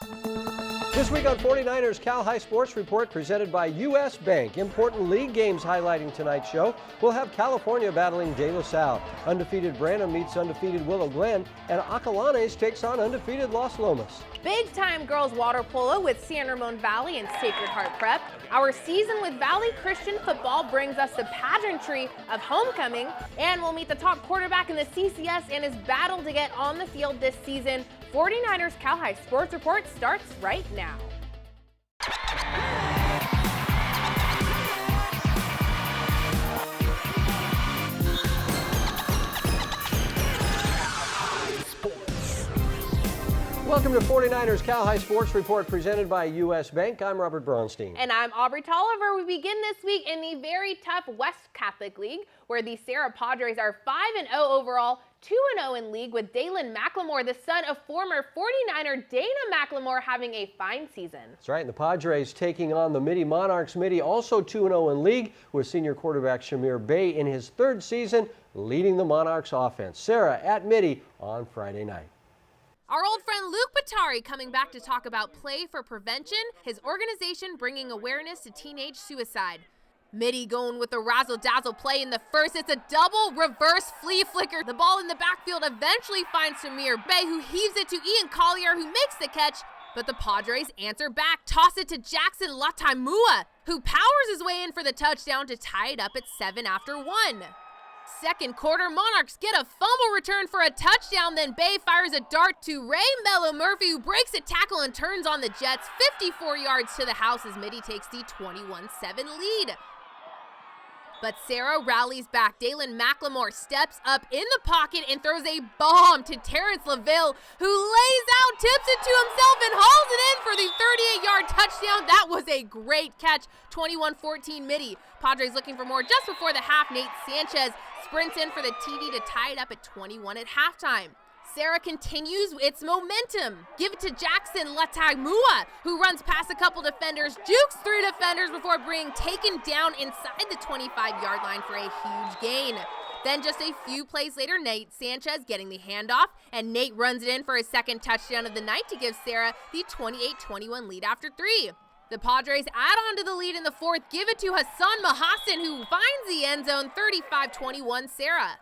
This week on 49ers Cal High Sports Report, presented by U.S. Bank. Important league games highlighting tonight's show. We'll have California battling De La Salle. Undefeated Branham meets undefeated Willow Glen. And Acalanes takes on undefeated Los Lomas. Big-time girls water polo with San Ramon Valley and Sacred Heart Prep. Our season with Valley Christian football brings us the pageantry of homecoming. And we'll meet the top quarterback in the CCS and his battle to get on the field this season. 49ers Cal High Sports Report starts right now. Welcome to 49ers Cal High Sports Report, presented by U.S. Bank. I'm Robert Braunstein. And I'm Aubrey Tolliver. We begin this week in the very tough West Catholic League, where the Serra Padres are 5-0 overall, 2-0 in league, with Dalen McLemore, the son of former 49er Dana McLemore, having a fine season. That's right, and the Padres taking on the Mitty Monarchs. Mitty also 2-0 in league, with senior quarterback Shamir Bey in his third season, leading the Monarchs offense. Serra at Mitty on Friday night. Our old friend Luke Batari coming back to talk about Play for Prevention, his organization bringing awareness to teenage suicide. Mitty going with a razzle-dazzle play in the first. It's a double reverse flea flicker. The ball in the backfield eventually finds Shamir Bey, who heaves it to Ian Collier, who makes the catch. But the Padres answer back, toss it to Jackson Lataimua, who powers his way in for the touchdown to tie it up at 7 after 1. Second quarter, Monarchs get a fumble return for a touchdown, then Bey fires a dart to Ray Mello Murphy, who breaks a tackle and turns on the Jets 54 yards to the house as Mitty takes the 21-7 lead. But Serra rallies back. Dalen McLemore steps up in the pocket and throws a bomb to Terrence LaVille, who lays out, tips it to himself, and hauls it in for the 38-yard touchdown. That was a great catch. 21-14 Mitty. Padres looking for more just before the half. Nate Sanchez sprints in for the TD to tie it up at 21 at halftime. Serra continues its momentum. Give it to Jackson Lataimua, who runs past a couple defenders, jukes 3 defenders before being taken down inside the 25-yard line for a huge gain. Then just a few plays later, Nate Sanchez getting the handoff, and Nate runs it in for his second touchdown of the night to give Serra the 28-21 lead after 3. The Padres add on to the lead in the fourth, give it to Hassan Mahassan, who finds the end zone, 35-21 Serra.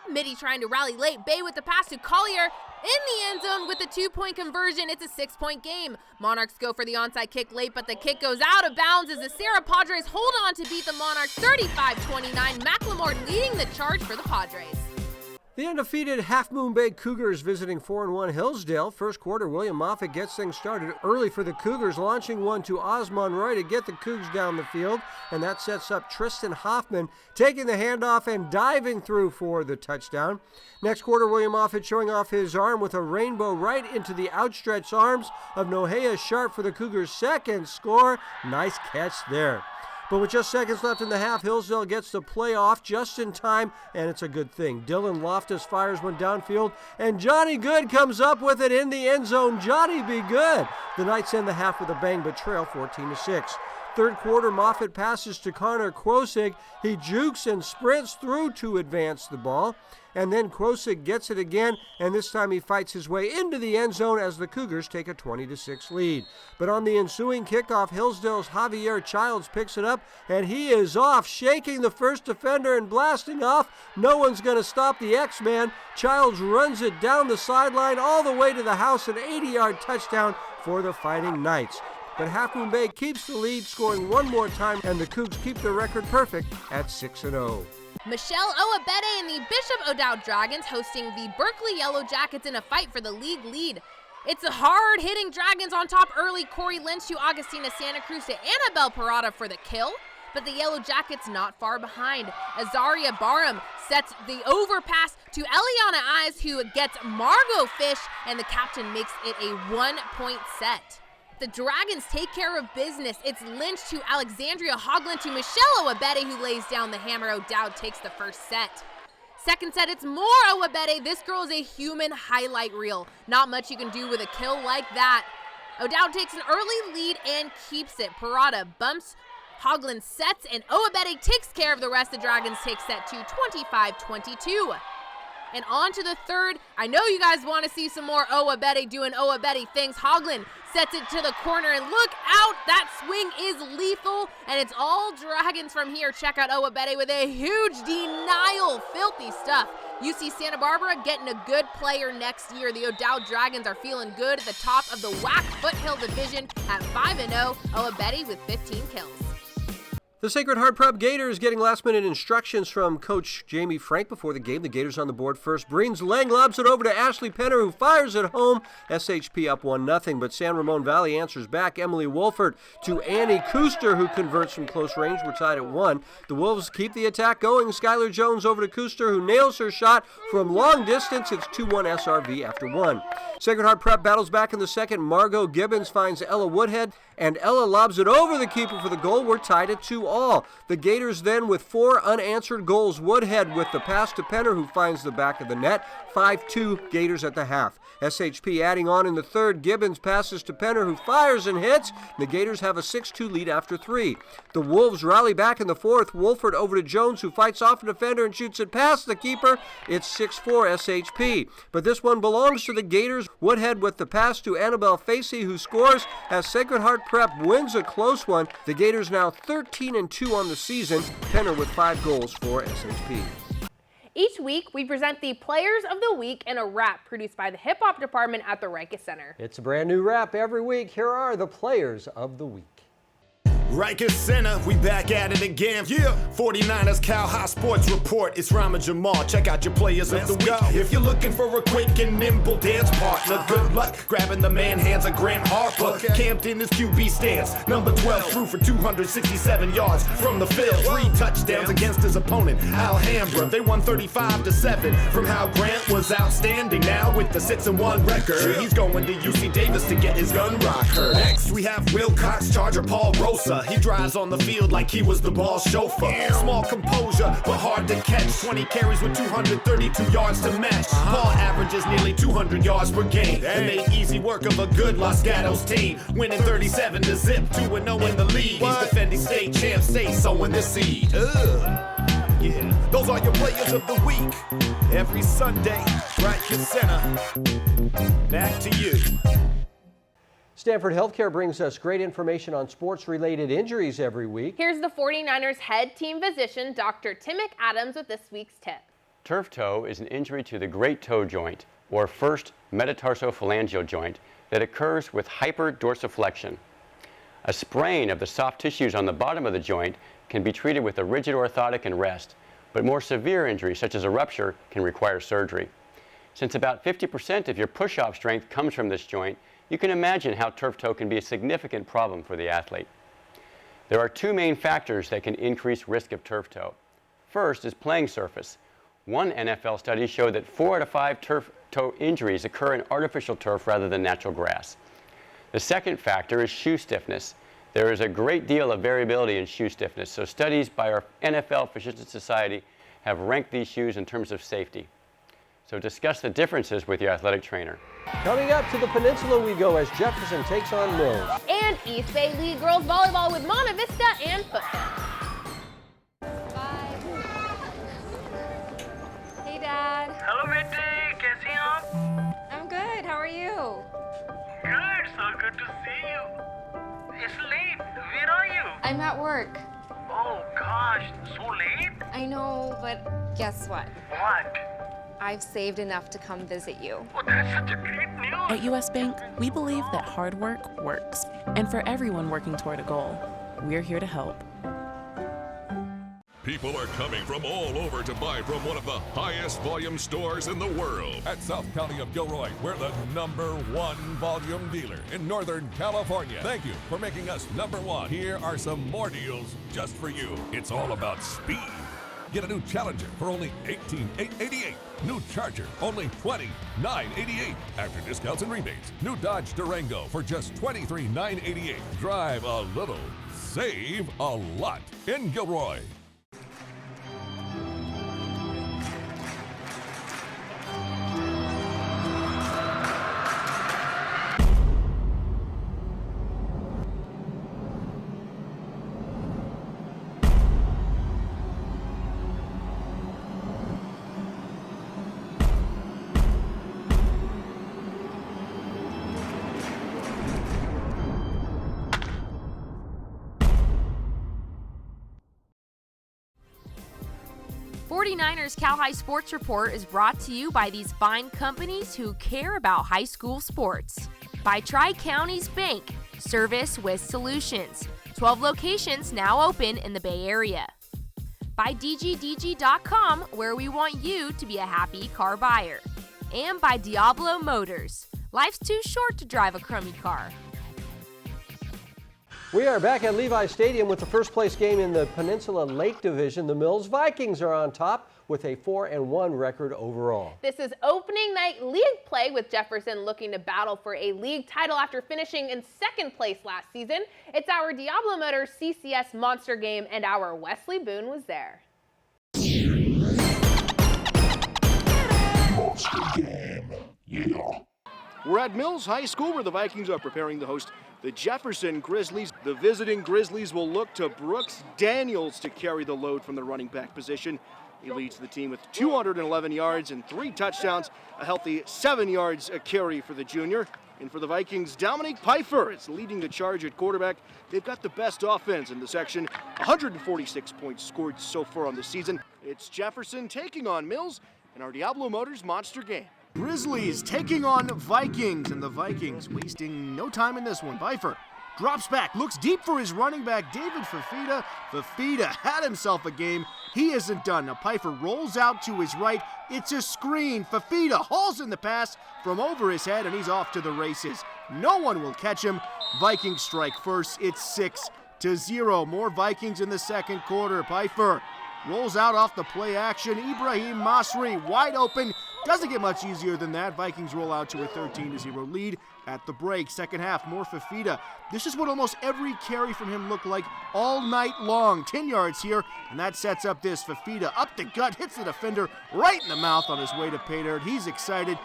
Mitty trying to rally late. Bey with the pass to Collier in the end zone with the 2-point conversion. It's a 6-point game. Monarchs go for the onside kick late, but the kick goes out of bounds as the Serra Padres hold on to beat the Monarchs 35-29. McLemore leading the charge for the Padres. The undefeated Half Moon Bay Cougars visiting 4-1 Hillsdale. First quarter, William Moffitt gets things started early for the Cougars, launching one to Osmond Roy to get the Cougs down the field, and that sets up Tristan Hoffman taking the handoff and diving through for the touchdown. Next quarter, William Moffitt showing off his arm with a rainbow right into the outstretched arms of Nohea Sharp for the Cougars' second score. Nice catch there. But with just seconds left in the half, Hillsdale gets the play off just in time, and it's a good thing. Dylan Loftus fires one downfield, and Johnny Good comes up with it in the end zone. Johnny be good. The Knights end the half with a bang, but trail 14-6. Third quarter, Moffitt passes to Connor Kwosig. He jukes and sprints through to advance the ball. And then Kwosig gets it again, and this time he fights his way into the end zone as the Cougars take a 20-6 lead. But on the ensuing kickoff, Hillsdale's Javier Childs picks it up, and he is off, shaking the first defender and blasting off. No one's going to stop the X-Man. Childs runs it down the sideline all the way to the house, an 80-yard touchdown for the Fighting Knights. But Half Moon Bay keeps the lead, scoring one more time, and the Cougs keep their record perfect at 6-0. Michelle Owabede and the Bishop O'Dowd Dragons hosting the Berkeley Yellow Jackets in a fight for the league lead. It's a hard-hitting Dragons on top early. Corey Lynch to Augustina Santa Cruz to Annabelle Parada for the kill. But the Yellow Jackets not far behind. Azaria Barham sets the overpass to Eliana Eyes, who gets Margot Fish, and the captain makes it a 1-point set. The Dragons take care of business. It's Lynch to Alexandria Hoagland to Michelle Owabede, who lays down the hammer. O'Dowd takes the first set. Second set, it's more Owabede. This girl is a human highlight reel. Not much you can do with a kill like that. O'Dowd takes an early lead and keeps it. Parada bumps, Hoagland sets, and Owabede takes care of the rest. The Dragons take set 2, 25-22. And on to the third. I know you guys want to see some more Owabede doing Owabede things. Hoagland sets it to the corner, and look out, that swing is lethal, and it's all Dragons from here. Check out Owabede with a huge denial. Filthy stuff. UC Santa Barbara getting a good player next year. The O'Dowd Dragons are feeling good at the top of the WAC Foothill Division at 5-0. Owabede with 15 kills. The Sacred Heart Prep Gators getting last-minute instructions from Coach Jamie Frank before the game. The Gators on the board first. Breen's Lang lobs it over to Ashley Penner, who fires at home. SHP up 1-0, but San Ramon Valley answers back. Emily Wolford to Annie Kuster, who converts from close range. We're tied at 1. The Wolves keep the attack going. Skylar Jones over to Kuster, who nails her shot from long distance. It's 2-1 SRV after 1. Sacred Heart Prep battles back in the second. Margot Gibbons finds Ella Woodhead, and Ella lobs it over the keeper for the goal. We're tied at 2-all. The Gators then with 4 unanswered goals. Woodhead with the pass to Penner, who finds the back of the net. 5-2 Gators at the half. SHP adding on in the third. Gibbons passes to Penner, who fires and hits. The Gators have a 6-2 lead after 3. The Wolves rally back in the fourth. Wolford over to Jones, who fights off a defender and shoots it past the keeper. It's 6-4 SHP. But this one belongs to the Gators. Woodhead with the pass to Annabelle Facey, who scores as Sacred Heart Prep wins a close one. The Gators now 13-2 on the season. Penner with 5 goals for SHP. Each week, we present the Players of the Week in a rap produced by the Hip Hop Department at the Rikers Center. It's a brand new rap every week. Here are the Players of the Week. Rikers Center, we back at it again. Yeah. 49ers Cal High Sports Report. It's Rama Jamal. Check out your players of the week. If you're looking for a quick and nimble dance partner, good luck grabbing the man hands of Grant Harper. Camped in his QB stance. Number 12 threw for 267 yards from the field. 3 touchdowns against his opponent, Alhambra. They won 35-7 from how Grant was outstanding. Now with the 6-1 record, he's going to UC Davis to get his gun rocker. Next we have Wilcox Charger Paul Rosa. He drives on the field like he was the ball chauffeur. Small composure, but hard to catch. 20 carries with 232 yards to match. Paul averages nearly 200 yards per game. And made easy work of a good Los Gatos team. Winning 37-0, 2-0 in the league. He's defending state champs, stay sowing the seed. Yeah, those are your players of the week. Every Sunday, Rikers Center. Back to you. Stanford Healthcare brings us great information on sports-related injuries every week. Here's the 49ers head team physician, Dr. Tim McAdams, with this week's tip. Turf toe is an injury to the great toe joint, or first metatarsophalangeal joint, that occurs with hyperdorsiflexion. A sprain of the soft tissues on the bottom of the joint can be treated with a rigid orthotic and rest, but more severe injuries, such as a rupture, can require surgery. Since about 50% of your push-off strength comes from this joint, you can imagine how turf toe can be a significant problem for the athlete. There are 2 main factors that can increase risk of turf toe. First is playing surface. One NFL study showed that 4 out of 5 turf toe injuries occur in artificial turf rather than natural grass. The second factor is shoe stiffness. There is a great deal of variability in shoe stiffness, so studies by our NFL Physicians Society have ranked these shoes in terms of safety. So discuss the differences with your athletic trainer. Coming up to the peninsula we go as Jefferson takes on Mills. And East Bay League girls volleyball with Monta Vista and Foothill. Bye. Hey, Dad. Hello, बेटे, कैसी हैं आप? I'm good. How are you? Good, so good to see you. It's late. Where are you? I'm at work. Oh gosh, so late? I know, but guess what? What? I've saved enough to come visit you. Oh, that's such a great news. At US Bank, we believe that hard work works. And for everyone working toward a goal, we're here to help. People are coming from all over to buy from one of the highest volume stores in the world. At South County of Gilroy, we're the #1 volume dealer in Northern California. Thank you for making us #1. Here are some more deals just for you. It's all about speed. Get a new Challenger for only $18,888. New Charger, only $29,988. After discounts and rebates. New Dodge Durango for just $23,988. Drive a little, save a lot in Gilroy. 49ers Cal High Sports Report is brought to you by these fine companies who care about high school sports. By Tri-Counties Bank, service with solutions. 12 locations now open in the Bay Area. By DGDG.com, where we want you to be a happy car buyer. And by Diablo Motors. Life's too short to drive a crummy car. We are back at Levi Stadium with the first place game in the Peninsula Lake Division. The Mills Vikings are on top with a 4-1 record overall. This is opening night league play with Jefferson looking to battle for a league title after finishing in second place last season. It's our Diablo Motors CCS Monster Game, and our Wesley Boone was there. Monster Game, yeah. We're at Mills High School where the Vikings are preparing to host the Jefferson Grizzlies. The visiting Grizzlies will look to Brooks Daniels to carry the load from the running back position. He leads the team with 211 yards and 3 touchdowns, a healthy 7 yards a carry for the junior. And for the Vikings, Dominique Pfeiffer is leading the charge at quarterback. They've got the best offense in the section, 146 points scored so far on the season. It's Jefferson taking on Mills in our Diablo Motors Monster Game. Grizzlies taking on Vikings, and the Vikings wasting no time in this one. Pfeiffer drops back, looks deep for his running back, David Fafita. Fafita had himself a game. He isn't done. Now Pfeiffer rolls out to his right. It's a screen. Fafita hauls in the pass from over his head, and he's off to the races. No one will catch him. Vikings strike first. It's 6-0. More Vikings in the second quarter. Pfeiffer rolls out off the play action. Ibrahim Masri wide open. Doesn't get much easier than that. Vikings roll out to a 13-0 lead at the break. Second half, more Fafita. This is what almost every carry from him looked like all night long. 10 yards here, and that sets up this. Fafita up the gut, hits the defender right in the mouth on his way to pay dirt. He's excited.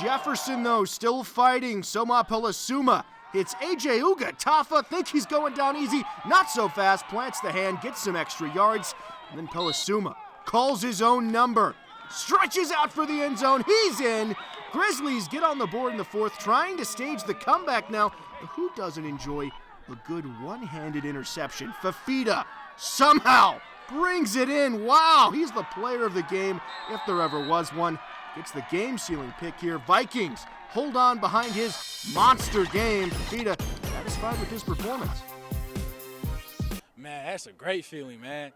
Jefferson, though, still fighting. Soma Pelasuma hits A.J. Ugatafa. Think he's going down easy. Not so fast. Plants the hand, gets some extra yards. And then Pelasuma calls his own number. Stretches out for the end zone. He's in. Grizzlies get on the board in the fourth, trying to stage the comeback now. But who doesn't enjoy a good one-handed interception? Fafita somehow brings it in. Wow, he's the player of the game, if there ever was one. Gets the game-sealing pick here. Vikings hold on behind his monster game. Fafita satisfied with his performance. Man, that's a great feeling, man.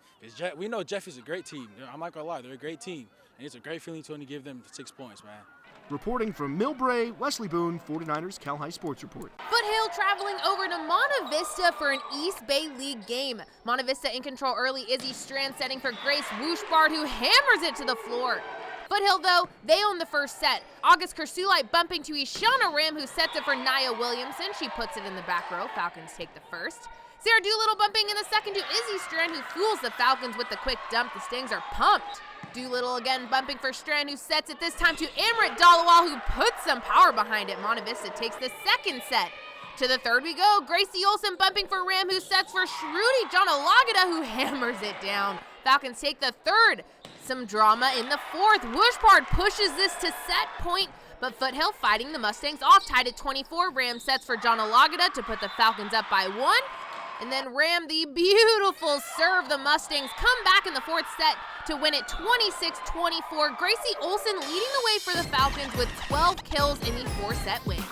We know Jeffy's a great team. I'm not going to lie, they're a great team. And it's a great feeling to only give them 6 points, man. Reporting from Millbrae, Wesley Boone, 49ers Cal High Sports Report. Foothill traveling over to Monta Vista for an East Bay League game. Monta Vista in control early. Izzy Strand setting for Grace Wooshbard, who hammers it to the floor. Foothill, though, they own the first set. August Kersulite bumping to Ishana Rim, who sets it for Nia Williamson. She puts it in the back row. Falcons take the first. Sarah Doolittle bumping in the second to Izzy Strand, who fools the Falcons with the quick dump. The Stings are pumped. Doolittle again bumping for Strand, who sets it this time to Amrit Dalawal, who puts some power behind it. Monta Vista takes the second set. To the third we go. Gracie Olson bumping for Ram, who sets for Shruti Janalagada, who hammers it down. Falcons take the third. Some drama in the fourth. Wooshbard pushes this to set point, but Foothill fighting the Mustangs off, tied at 24. Ram sets for Janalagada to put the Falcons up by 1. And then Ram, the beautiful serve. The Mustangs come back in the fourth set to win it 26-24. Gracie Olson leading the way for the Falcons with 12 kills in the 4-set win.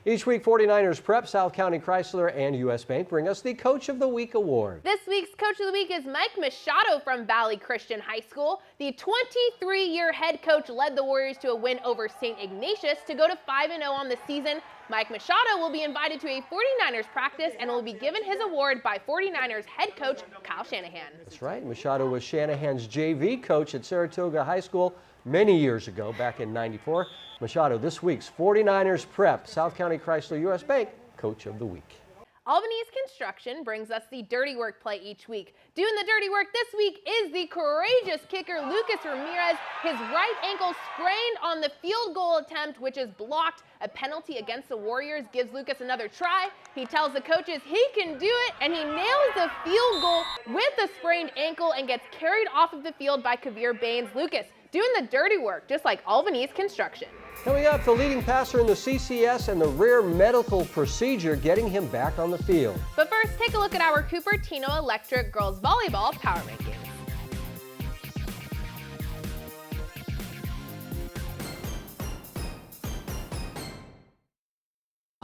Each week, 49ers Prep, South County Chrysler, and U.S. Bank bring us the Coach of the Week award. This week's Coach of the Week is Mike Machado from Valley Christian High School. The 23-year head coach led the Warriors to a win over St. Ignatius to go to 5-0 on the season. Mike Machado will be invited to a 49ers practice and will be given his award by 49ers head coach Kyle Shanahan. That's right. Machado was Shanahan's JV coach at Saratoga High School many years ago, back in '94. Machado, this week's 49ers Prep, South County Chrysler U.S. Bank Coach of the Week. Albanese Construction brings us the dirty work play each week. Doing the dirty work this week is the courageous kicker Lucas Ramirez. His right ankle sprained on the field goal attempt, which is blocked. A penalty against the Warriors gives Lucas another try. He tells the coaches he can do it, and he nails the field goal with a sprained ankle and gets carried off of the field by Kavir Baines. Lucas doing the dirty work, just like Albanese Construction. Coming up, the leading passer in the CCS and the rare medical procedure getting him back on the field. But first, take a look at our Cupertino Electric Girls Volleyball Power Rankings.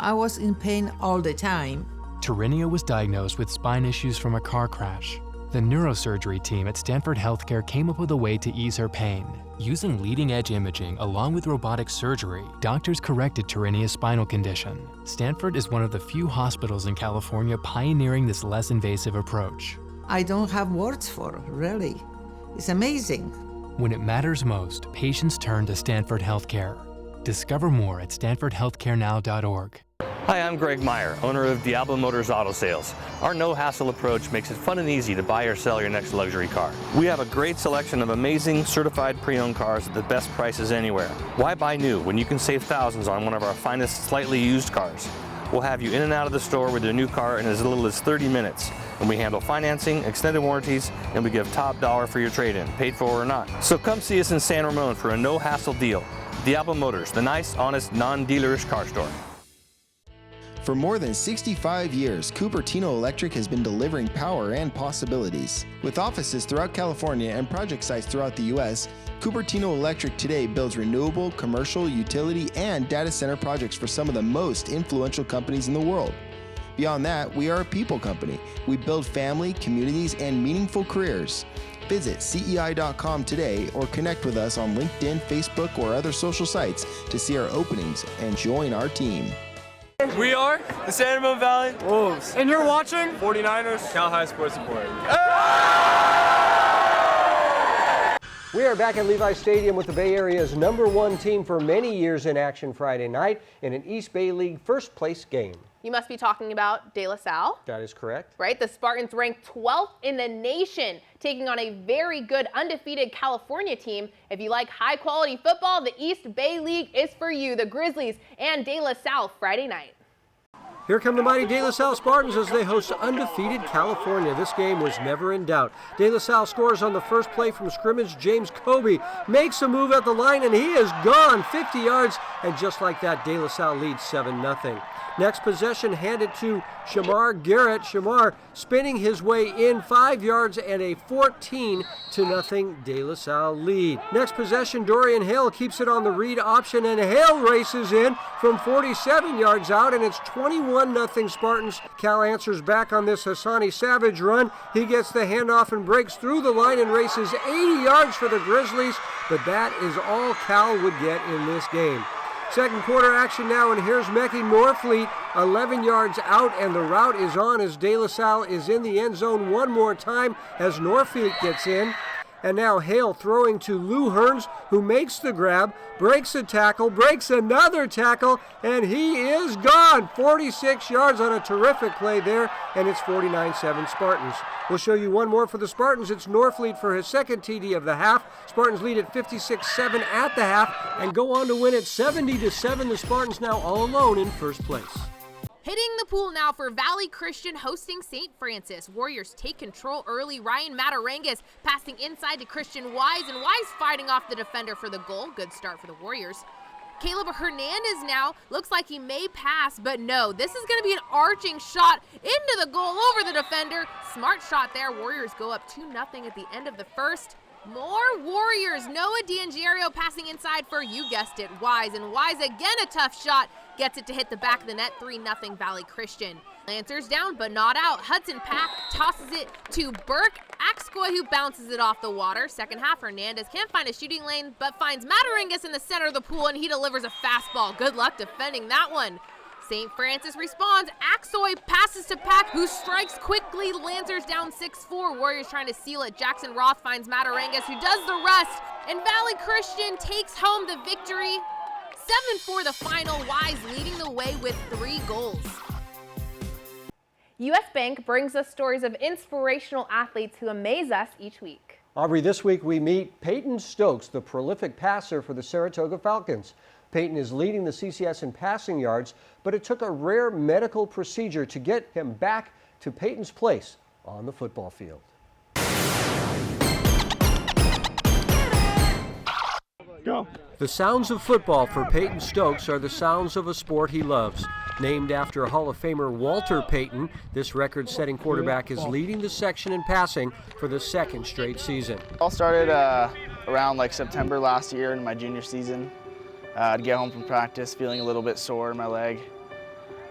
I was in pain all the time. Terinia was diagnosed with spine issues from a car crash. The neurosurgery team at Stanford Healthcare came up with a way to ease her pain. Using leading-edge imaging along with robotic surgery, doctors corrected Terinia's spinal condition. Stanford is one of the few hospitals in California pioneering this less invasive approach. I don't have words for it, really. It's amazing. When it matters most, patients turn to Stanford Healthcare. Discover more at stanfordhealthcarenow.org. Hi, I'm Greg Meyer, owner of Diablo Motors Auto Sales. Our no-hassle approach makes it fun and easy to buy or sell your next luxury car. We have a great selection of amazing certified pre-owned cars at the best prices anywhere. Why buy new when you can save thousands on one of our finest slightly used cars? We'll have you in and out of the store with your new car in as little as 30 minutes. And we handle financing, extended warranties, and we give top dollar for your trade-in, paid for or not. So come see us in San Ramon for a no-hassle deal. Diablo Motors, the nice, honest, non-dealerish car store. For more than 65 years, Cupertino Electric has been delivering power and possibilities. With offices throughout California and project sites throughout the U.S., Cupertino Electric today builds renewable, commercial, utility, and data center projects for some of the most influential companies in the world. Beyond that, we are a people company. We build family, communities, and meaningful careers. Visit CEI.com today or connect with us on LinkedIn, Facebook, or other social sites to see our openings and join our team. We are the San Ramon Valley Wolves. And you're watching 49ers Cal High Sports Report. We are back at Levi Stadium with the Bay Area's #1 team for many years in action Friday night in an East Bay League first place game. You must be talking about De La Salle. That is correct. Right, the Spartans ranked 12th in the nation, taking on a very good undefeated California team. If you like high quality football, the East Bay League is for you. The Grizzlies and De La Salle Friday night. Here come the mighty De La Salle Spartans as they host undefeated California. This game was never in doubt. De La Salle scores on the first play from scrimmage. James Kobe makes a move at the line, and he is gone 50 yards. And just like that, De La Salle leads 7-0. Next possession handed to Shamar Garrett. Shamar spinning his way in 5 yards and a 14-0 De La Salle lead. Next possession, Dorian Hale keeps it on the read option, and Hale races in from 47 yards out, and it's 21-0 Spartans. Cal answers back on this Hassani Savage run. He gets the handoff and breaks through the line and races 80 yards for the Grizzlies, but that is all Cal would get in this game. Second quarter action now, and here's Mekhi Norfleet, 11 yards out, and the route is on as De La Salle is in the end zone one more time as Norfleet gets in. And now Hale throwing to Lou Hearns, who makes the grab, breaks a tackle, breaks another tackle, and he is gone. 46 yards on a terrific play there, and it's 49-7 Spartans. We'll show you one more for the Spartans. It's Norfleet for his second TD of the half. Spartans lead at 56-7 at the half and go on to win it 70-7. The Spartans now all alone in first place. Hitting the pool now for Valley Christian hosting St. Francis. Warriors take control early. Ryan Matarangas passing inside to Christian Wise, and Wise fighting off the defender for the goal. Good start for the Warriors. Caleb Hernandez now looks like he may pass, but no, this is going to be an arching shot into the goal over the defender. Smart shot there. Warriors go up 2-0 at the end of the first. More Warriors. Noah D'Angelo passing inside for, you guessed it, Wise. And Wise again a tough shot. Gets it to hit the back of the net. 3-0 Valley Christian. Lancers down but not out. Hudson Pack tosses it to Burke Axcoy, who bounces it off the water. Second half, Hernandez can't find a shooting lane but finds Matarangas in the center of the pool, and he delivers a fastball. Good luck defending that one. St. Francis responds. Axoy passes to Pack, who strikes quickly. Lancers down 6-4. Warriors trying to seal it. Jackson Roth finds Matarangas, who does the rest. And Valley Christian takes home the victory. 7-4 the final. Wise leading the way with 3 goals. U.S. Bank brings us stories of inspirational athletes who amaze us each week. Aubrey, this week we meet Peyton Stokes, the prolific passer for the Saratoga Falcons. Peyton is leading the CCS in passing yards, but it took a rare medical procedure to get him back to Peyton's place on the football field. Go. The sounds of football for Peyton Stokes are the sounds of a sport he loves. Named after Hall of Famer Walter Payton, this record-setting quarterback is leading the section in passing for the second straight season. It all started around September last year in my junior season. I'd get home from practice feeling a little bit sore in my leg.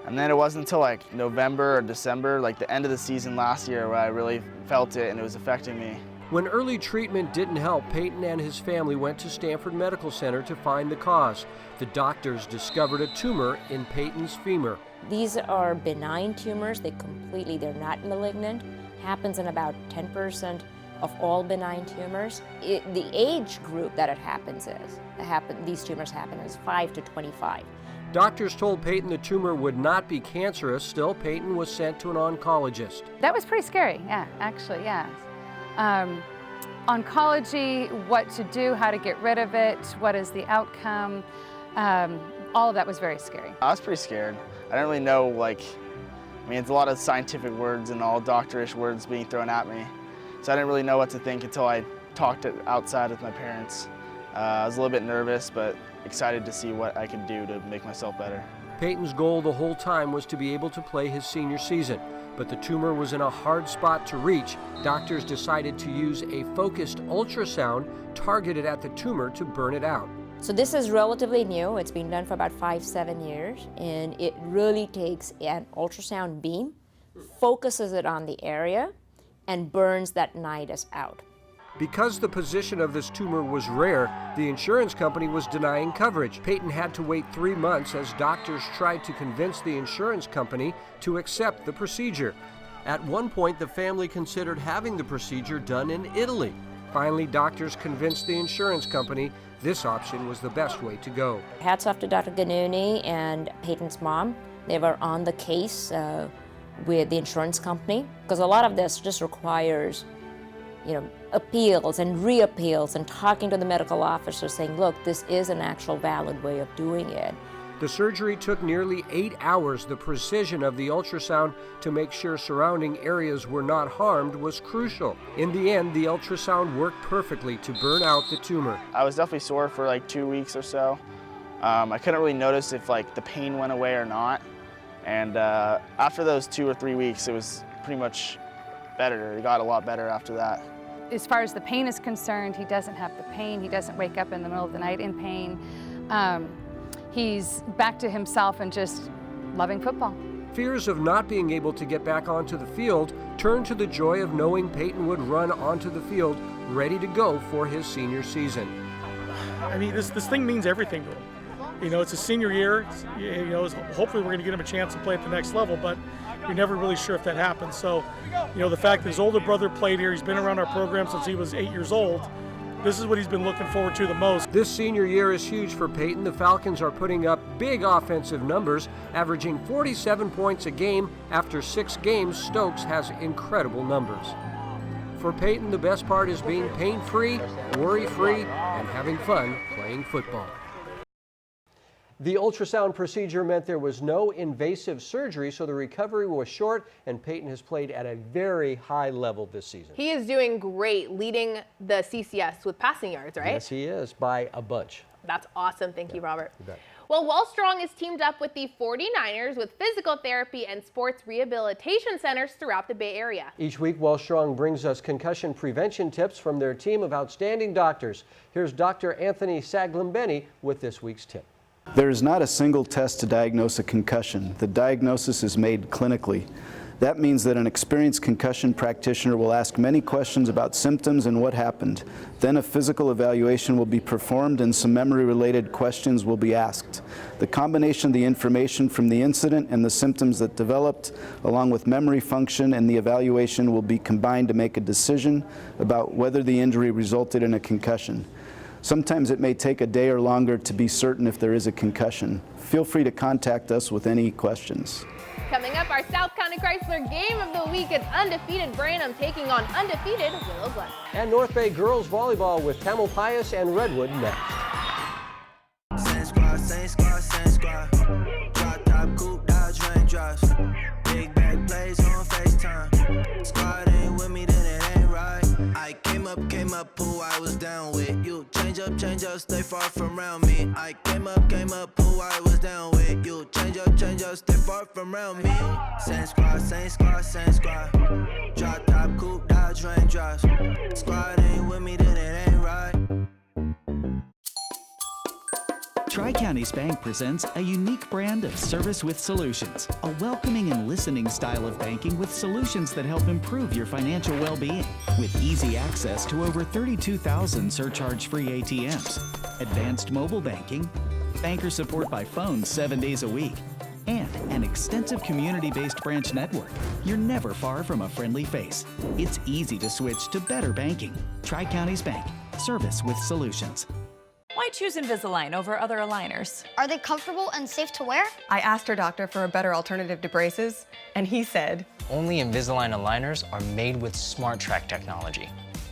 And then it wasn't until like November or December, like the end of the season last year, where I really felt it and it was affecting me. When early treatment didn't help, Peyton and his family went to Stanford Medical Center to find the cause. The doctors discovered a tumor in Peyton's femur. These are benign tumors. They're not malignant. Happens in about 10% of all benign tumors. The age group that it happens these tumors happen is 5 to 25. Doctors told Peyton the tumor would not be cancerous. Still, Peyton was sent to an oncologist. That was pretty scary, yeah, actually, yeah. Oncology, what to do, how to get rid of it, what is the outcome, all of that was very scary. I was pretty scared. I didn't really know, it's a lot of scientific words and all doctorish words being thrown at me. So I didn't really know what to think until I talked outside with my parents. I was a little bit nervous, but excited to see what I could do to make myself better. Peyton's goal the whole time was to be able to play his senior season, but the tumor was in a hard spot to reach. Doctors decided to use a focused ultrasound targeted at the tumor to burn it out. So this is relatively new. It's been done for about 5-7 years, and it really takes an ultrasound beam, focuses it on the area, and burns that nidus out. Because the position of this tumor was rare, the insurance company was denying coverage. Peyton had to wait 3 months as doctors tried to convince the insurance company to accept the procedure. At one point, the family considered having the procedure done in Italy. Finally, doctors convinced the insurance company this option was the best way to go. Hats off to Dr. Ganuni and Peyton's mom. They were on the case with the insurance company, because a lot of this just requires appeals and reappeals and talking to the medical officer saying, look, this is an actual valid way of doing it. The surgery took nearly 8 hours. The precision of the ultrasound to make sure surrounding areas were not harmed was crucial. In the end, the ultrasound worked perfectly to burn out the tumor. I was definitely sore for like 2 weeks or so. I couldn't really notice if the pain went away or not. And after those 2 or 3 weeks, it was pretty much better. It got a lot better after that. As far as the pain is concerned, he doesn't have the pain. He doesn't wake up in the middle of the night in pain. He's back to himself and just loving football. Fears of not being able to get back onto the field turned to the joy of knowing Peyton would run onto the field ready to go for his senior season. I mean, this thing means everything to him. It's his senior year. Hopefully we're going to get him a chance to play at the next level, but you're never really sure if that happens. So, the fact that his older brother played here, he's been around our program since he was 8 years old. This is what he's been looking forward to the most. This senior year is huge for Peyton. The Falcons are putting up big offensive numbers, averaging 47 points a game. After 6 games, Stokes has incredible numbers. For Peyton, the best part is being pain-free, worry-free, and having fun playing football. The ultrasound procedure meant there was no invasive surgery, so the recovery was short, and Peyton has played at a very high level this season. He is doing great, leading the CCS with passing yards, right? Yes, he is, by a bunch. That's awesome. Thank you, Robert. You bet. Well, Wellstrong is teamed up with the 49ers with physical therapy and sports rehabilitation centers throughout the Bay Area. Each week, Wellstrong brings us concussion prevention tips from their team of outstanding doctors. Here's Dr. Anthony Saglimbeni with this week's tip. There is not a single test to diagnose a concussion. The diagnosis is made clinically. That means that an experienced concussion practitioner will ask many questions about symptoms and what happened. Then a physical evaluation will be performed and some memory-related questions will be asked. The combination of the information from the incident and the symptoms that developed, along with memory function and the evaluation, will be combined to make a decision about whether the injury resulted in a concussion. Sometimes it may take a day or longer to be certain if there is a concussion. Feel free to contact us with any questions. Coming up, our South County Chrysler Game of the Week. It's undefeated Branham taking on undefeated Willow Glen. And North Bay girls volleyball with Tamalpais and Redwood next. Same squad, same squad, same squad. Drop top, coupe, dodge, raindrops. Big bag plays on FaceTime. Squad ain't with me, then it ain't right. I came up, who I was down with. You change up, stay far from around me. I came up, who I was down with. You change up, stay far from around me. Same squad, same squad, same squad. Drop top, coupe, dodge, raindrops. Squad ain't with me, then it ain't right. Tri-Counties Bank presents a unique brand of service with solutions, a welcoming and listening style of banking with solutions that help improve your financial well-being. With easy access to over 32,000 surcharge-free ATMs, advanced mobile banking, banker support by phone 7 days a week, and an extensive community-based branch network, you're never far from a friendly face. It's easy to switch to better banking. Tri-Counties Bank, service with solutions. Why choose Invisalign over other aligners? Are they comfortable and safe to wear? I asked her doctor for a better alternative to braces, and he said, only Invisalign aligners are made with SmartTrack technology.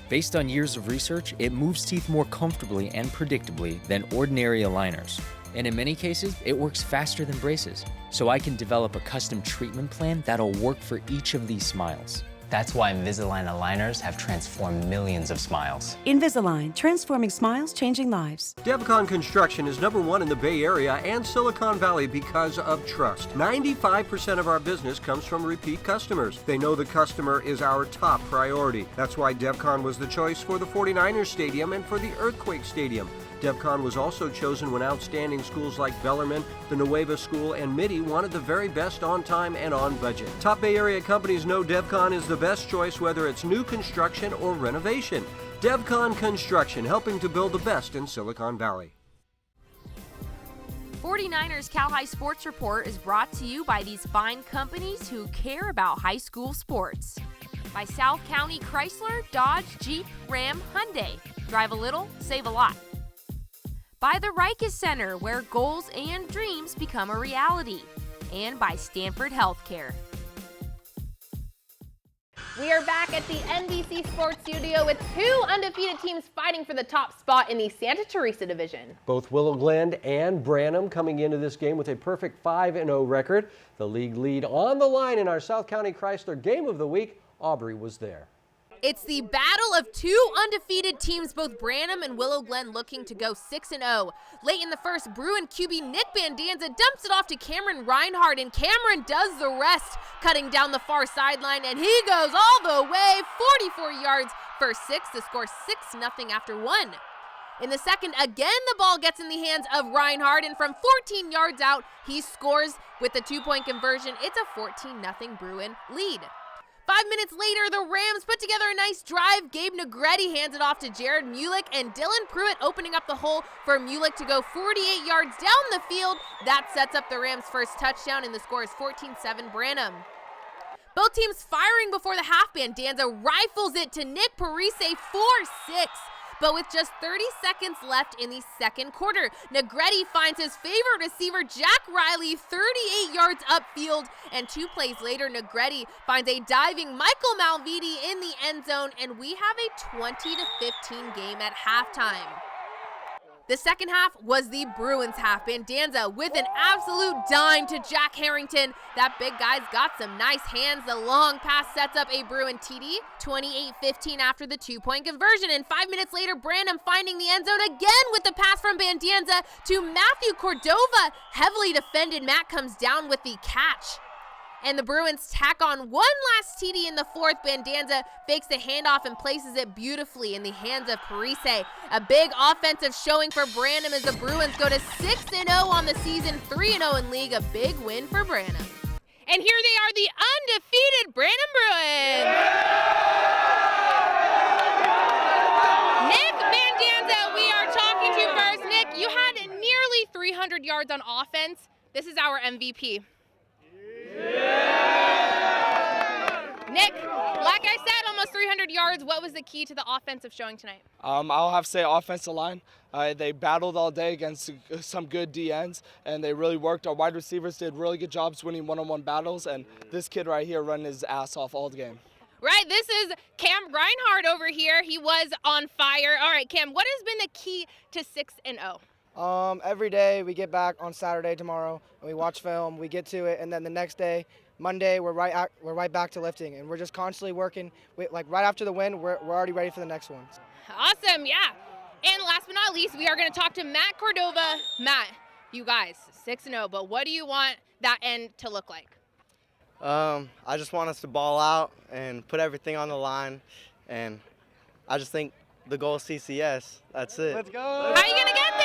Based on years of research, it moves teeth more comfortably and predictably than ordinary aligners. And in many cases, it works faster than braces. So I can develop a custom treatment plan that'll work for each of these smiles. That's why Invisalign aligners have transformed millions of smiles. Invisalign, transforming smiles, changing lives. Devcon Construction is #1 in the Bay Area and Silicon Valley because of trust. 95% of our business comes from repeat customers. They know the customer is our top priority. That's why Devcon was the choice for the 49ers Stadium and for the Earthquake Stadium. Devcon was also chosen when outstanding schools like Bellarmine, the Nueva School, and Mitty wanted the very best on time and on budget. Top Bay Area companies know Devcon is the best choice whether it's new construction or renovation. Devcon Construction, helping to build the best in Silicon Valley. 49ers Cal High Sports Report is brought to you by these fine companies who care about high school sports. By South County Chrysler, Dodge, Jeep, Ram, Hyundai. Drive a little, save a lot. By the Rikes Center, where goals and dreams become a reality. And by Stanford Healthcare. We are back at the NBC Sports Studio with two undefeated teams fighting for the top spot in the Santa Teresa division. Both Willow Glen and Branham coming into this game with a perfect 5-0 record. The league lead on the line in our South County Chrysler Game of the Week. Aubrey was there. It's the battle of two undefeated teams, both Branham and Willow Glen looking to go 6-0. Late in the first, Bruin QB Nick Bandanza dumps it off to Cameron Reinhardt, and Cameron does the rest, cutting down the far sideline, and he goes all the way 44 yards for 6 to score 6-0 after 1. In the second, again, the ball gets in the hands of Reinhardt, and from 14 yards out, he scores with the 2-point conversion. It's a 14-0 Bruin lead. 5 minutes later, the Rams put together a nice drive. Gabe Negretti hands it off to Jared Mulick, and Dylan Pruitt opening up the hole for Mulick to go 48 yards down the field. That sets up the Rams' first touchdown, and the score is 14-7 Branham. Both teams firing before the half. Bandanza rifles it to Nick Parise, 4-6. But with just 30 seconds left in the second quarter, Negretti finds his favorite receiver, Jack Riley, 38 yards upfield. And 2 plays later, Negretti finds a diving Michael Malvidi in the end zone, and we have a 20-15 game at halftime. The second half was the Bruins half. Bandanza with an absolute dime to Jack Harrington. That big guy's got some nice hands. The long pass sets up a Bruin TD. 28-15 after the 2-point conversion. And 5 minutes later, Branham finding the end zone again with the pass from Bandanza to Matthew Cordova. Heavily defended. Matt comes down with the catch. And the Bruins tack on one last TD in the fourth. Bandanza fakes the handoff and places it beautifully in the hands of Parise. A big offensive showing for Branham as the Bruins go to 6-0 on the season, 3-0 in league. A big win for Branham. And here they are, the undefeated Branham Bruins. Nick Bandanza, we are talking to you first. Nick, you had nearly 300 yards on offense. This is our MVP. Nick, like I said, almost 300 yards. What was the key to the offensive showing tonight? I'll have to say offensive line. They battled all day against some good DNs, and they really worked. Our wide receivers did really good jobs winning one-on-one battles, and this kid right here running his ass off all the game. Right, this is Cam Reinhardt over here. He was on fire. All right, Cam, what has been the key to 6-0? Every day we get back on Saturday tomorrow and we watch film, we get to it, and then the next day, Monday, we're right back to lifting, and we're just constantly working. Like right after the win, we're already ready for the next one. Awesome, yeah. And last but not least, we are going to talk to Matt Cordova. Matt, you guys, 6-0, but what do you want that end to look like? I just want us to ball out and put everything on the line, and I just think the goal is CCS. That's it. Let's go. How are you going to get there?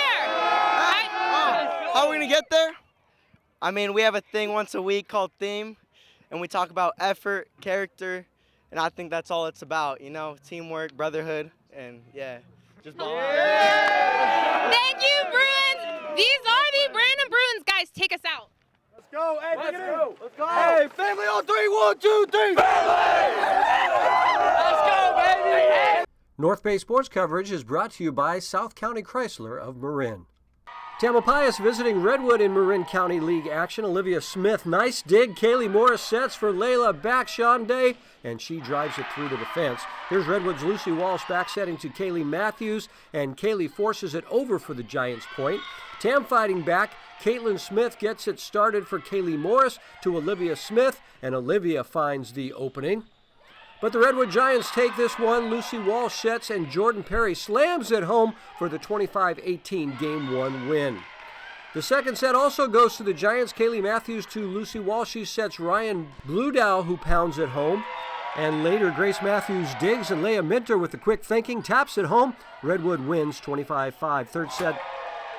How are we going to get there? I mean, we have a thing once a week called Theme, and we talk about effort, character, and I think that's all it's about, you know, teamwork, brotherhood, and yeah, just ball out. Thank you, Bruins. These are the Brandon Bruins. Guys, take us out. Let's go. Hey, Let's go. Let's go. Hey, family on 3. 1, 2, 3. Family! Let's go, baby! North Bay Sports coverage is brought to you by South County Chrysler of Marin. Tamalpais visiting Redwood in Marin County League action. Olivia Smith, nice dig. Kaylee Morris sets for Layla Backshonday, and she drives it through the defense. Here's Redwood's Lucy Walsh back setting to Kaylee Matthews, and Kaylee forces it over for the Giants' point. Tam fighting back. Caitlin Smith gets it started for Kaylee Morris to Olivia Smith, and Olivia finds the opening. But the Redwood Giants take this one. Lucy Walsh sets, and Jordan Perry slams it home for the 25-18 Game 1 win. The second set also goes to the Giants. Kaylee Matthews to Lucy Walsh. She sets Ryan Bludow, who pounds it home. And later, Grace Matthews digs, and Leah Minter with the quick thinking taps it home. Redwood wins 25-5. Third set,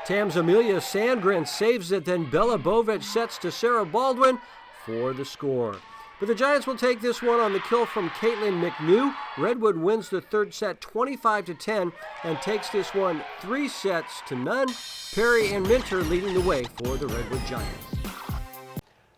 Tam's Amelia Sandgren saves it. Then Bella Bovich sets to Sarah Baldwin for the score. But the Giants will take this one on the kill from Caitlin McNew. Redwood wins the third set 25-10 and takes this one 3-0. Perry and Minter leading the way for the Redwood Giants.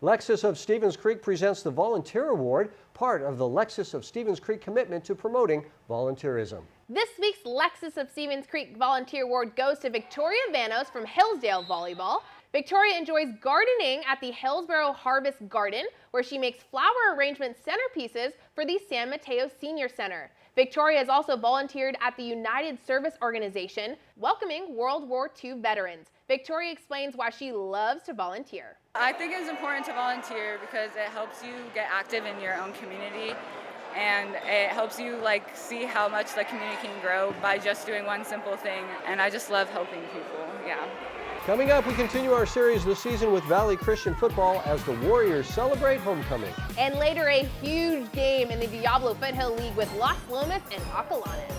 Lexus of Stevens Creek presents the Volunteer Award, part of the Lexus of Stevens Creek commitment to promoting volunteerism. This week's Lexus of Stevens Creek Volunteer Award goes to Victoria Vanos from Hillsdale Volleyball. Victoria enjoys gardening at the Hillsborough Harvest Garden, where she makes flower arrangement centerpieces for the San Mateo Senior Center. Victoria has also volunteered at the United Service Organization, welcoming World War II veterans. Victoria explains why she loves to volunteer. I think it's important to volunteer because it helps you get active in your own community, and it helps you see how much the community can grow by just doing one simple thing, and I just love helping people, yeah. Coming up, we continue our series this season with Valley Christian football as the Warriors celebrate homecoming. And later, a huge game in the Diablo Foothill League with Las Lomas and Acalanes.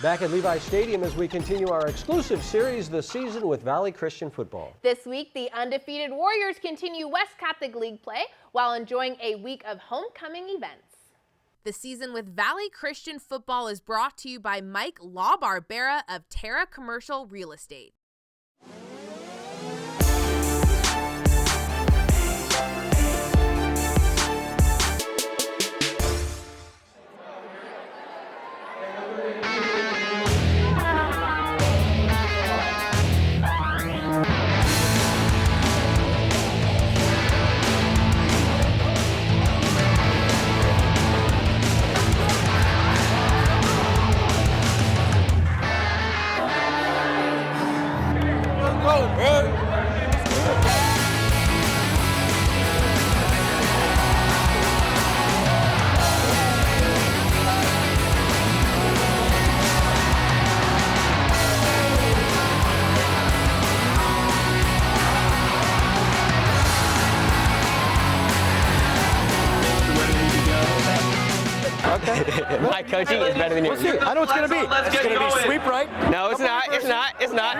Back at Levi Stadium as we continue our exclusive series this season with Valley Christian football. This week, the undefeated Warriors continue West Catholic League play while enjoying a week of homecoming events. The season with Valley Christian football is brought to you by Mike LaBarbera of Terra Commercial Real Estate. My coaching is better than yours. I know it's going to be. It's going to be sweep right. No, it's not. It's not. It's not.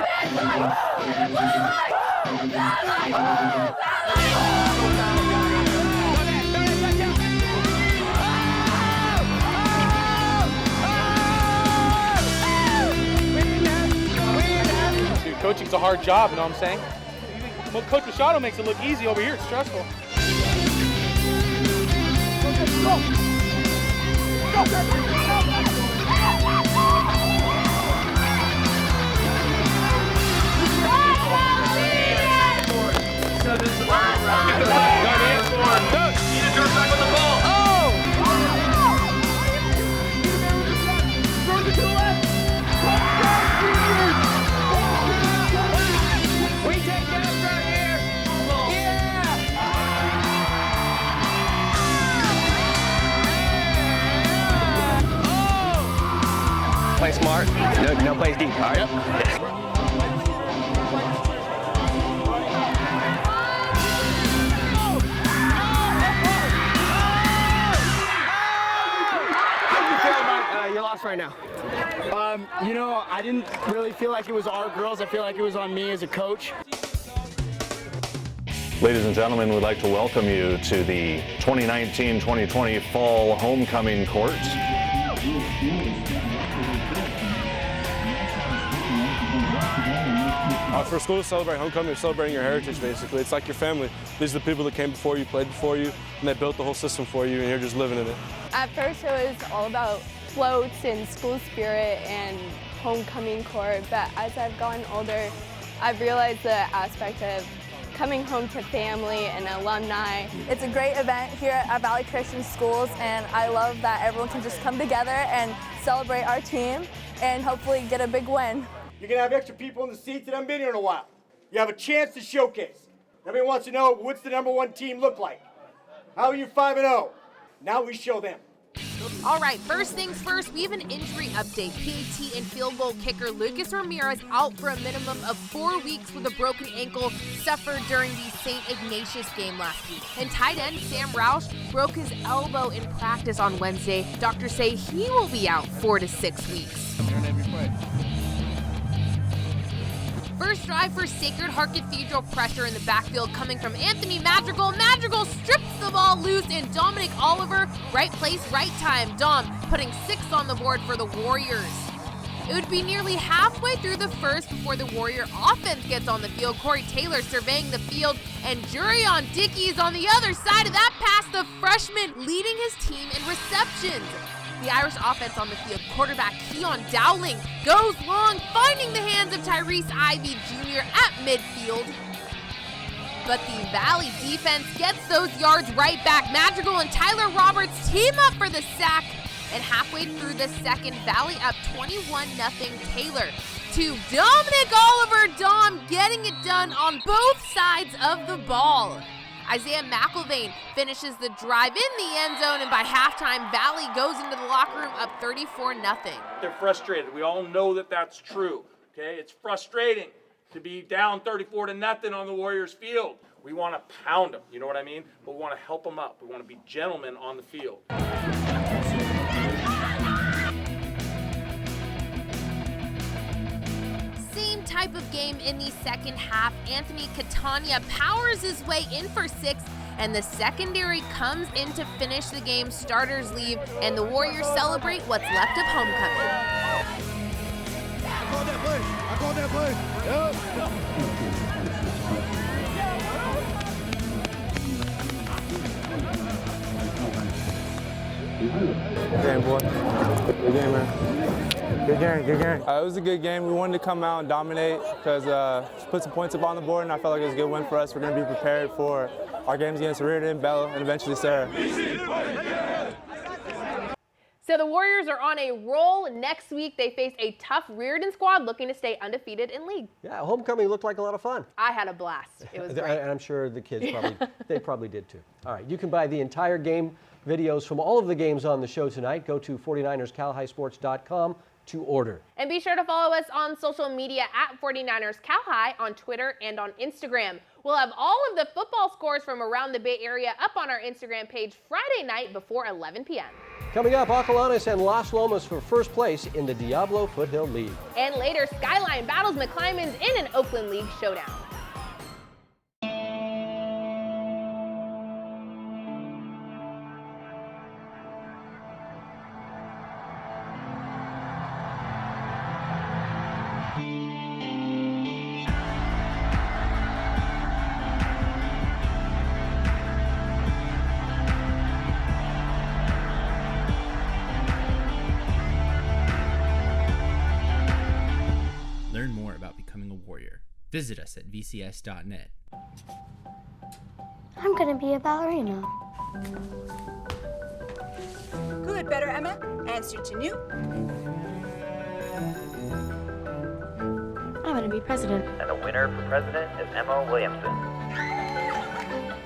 Dude, coaching's a hard job, you know what I'm saying? Well, Coach Machado makes it look easy. Over here, it's stressful. smart, no plays deep. All right. Yep. Your loss right now. You know, I didn't really feel like it was our girls. I feel like it was on me as a coach. Ladies and gentlemen, we'd like to welcome you to the 2019-2020 Fall Homecoming Court. For school to celebrate homecoming, you're celebrating your heritage, basically. It's like your family. These are the people that came before you, played before you, and they built the whole system for you, and you're just living in it. At first, it was all about floats and school spirit and homecoming court, but as I've gotten older, I've realized the aspect of coming home to family and alumni. It's a great event here at Valley Christian Schools, and I love that everyone can just come together and celebrate our team and hopefully get a big win. You're gonna have extra people in the seats that haven't been here in a while. You have a chance to showcase. Everybody wants to know, what's the #1 team look like? How are you 5-0? Now we show them. All right, first things first, we have an injury update. PAT and field goal kicker Lucas Ramirez out for a minimum of 4 weeks with a broken ankle suffered during the St. Ignatius game last week. And tight end Sam Roush broke his elbow in practice on Wednesday. Doctors say he will be out 4 to 6 weeks. First drive for Sacred Heart Cathedral, pressure in the backfield coming from Anthony Madrigal. Madrigal strips the ball loose, and Dominic Oliver, right place, right time. Dom putting 6 on the board for the Warriors. It would be nearly halfway through the first before the Warrior offense gets on the field. Corey Taylor surveying the field, and Jurion Dickey is on the other side of that pass, the freshman leading his team in receptions. The Irish offense on the field, quarterback Keon Dowling goes long, finding the hands of Tyrese Ivey Jr. at midfield. But the Valley defense gets those yards right back. Madrigal and Tyler Roberts team up for the sack. And halfway through the second, Valley up 21-0 Taylor to Dominic Oliver. Dom getting it done on both sides of the ball. Isaiah McIlvain finishes the drive in the end zone, and by halftime, Valley goes into the locker room up 34-0. They're frustrated. We all know that that's true. Okay, it's frustrating to be down 34-0 on the Warriors field. We want to pound them, you know what I mean? But we want to help them up. We want to be gentlemen on the field. Type of game in the second half. Anthony Catania powers his way in for 6, and the secondary comes in to finish the game. Starters leave, and the Warriors celebrate what's left of homecoming. I called that play. I called that play. Good game, boy. Good game, man. Good game, good game. It was a good game. We wanted to come out and dominate because put some points up on the board, and I felt like it was a good win for us. We're going to be prepared for our games against Reardon, Bell, and eventually Sarah. So the Warriors are on a roll. Next week, they face a tough Reardon squad looking to stay undefeated in league. Yeah, homecoming looked like a lot of fun. I had a blast. It was great. And I'm sure the kids probably did too. All right, you can buy the entire game videos from all of the games on the show tonight. Go to 49erscalhighsports.com to order. And be sure to follow us on social media at 49ers Cal High on Twitter and on Instagram. We'll have all of the football scores from around the Bay Area up on our Instagram page Friday night before 11 p.m. Coming up, Acalanes and Las Lomas for first place in the Diablo Foothill League. And later, Skyline battles McClymonds in an Oakland League showdown. Visit us at vcs.net. I'm gonna be a ballerina. Good, better, Emma. Answer to new. I'm gonna be president. And the winner for president is Emma Williamson.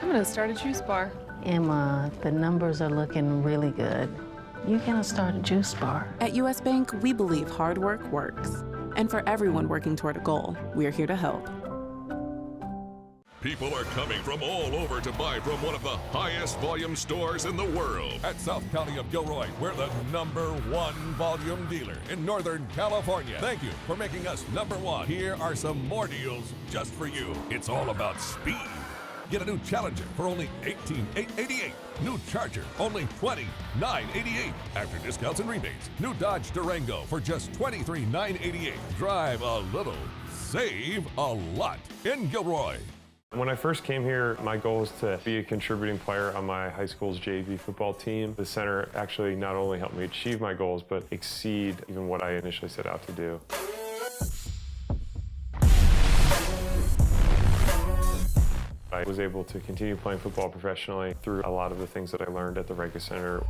I'm gonna start a juice bar. Emma, the numbers are looking really good. You can start a juice bar. At U.S. Bank, we believe hard work works. And for everyone working toward a goal, we're here to help. People are coming from all over to buy from one of the highest volume stores in the world. At South County of Gilroy, we're the #1 volume dealer in Northern California. Thank you for making us #1. Here are some more deals just for you. It's all about speed. Get a new Challenger for only $18,888. New Charger, only $29,988. After discounts and rebates. New Dodge Durango for just $23,988. Drive a little, save a lot in Gilroy. When I first came here, my goal was to be a contributing player on my high school's JV football team. The center actually not only helped me achieve my goals, but exceed even what I initially set out to do. I was able to continue playing football professionally through a lot of the things that I learned at the Rega Center.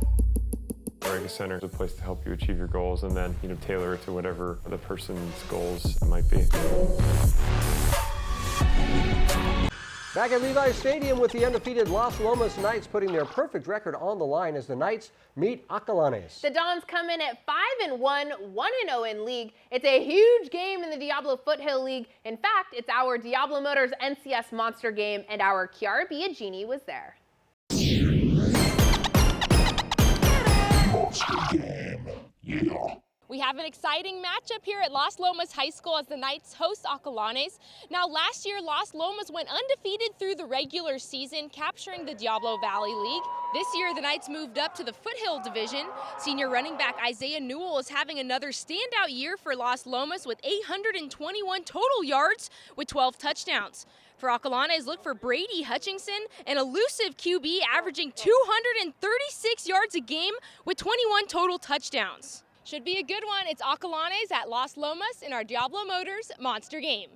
The Rega Center is a place to help you achieve your goals and then, tailor it to whatever the person's goals might be. Back at Levi's Stadium with the undefeated Las Lomas Knights putting their perfect record on the line as the Knights meet Acalanes. The Dons come in at 5-1, 1-0 in league. It's a huge game in the Diablo Foothill League. In fact, it's our Diablo Motors NCS Monster game, and our Chiara Biagini was there. Monster game, yeah. We have an exciting matchup here at Las Lomas High School as the Knights host Acalanes. Now, last year, Las Lomas went undefeated through the regular season, capturing the Diablo Valley League. This year, the Knights moved up to the Foothill Division. Senior running back Isaiah Newell is having another standout year for Las Lomas with 821 total yards with 12 touchdowns. For Acalanes, look for Brady Hutchinson, an elusive QB averaging 236 yards a game with 21 total touchdowns. Should be a good one. It's Acalanes at Las Lomas in our Diablo Motors Monster game.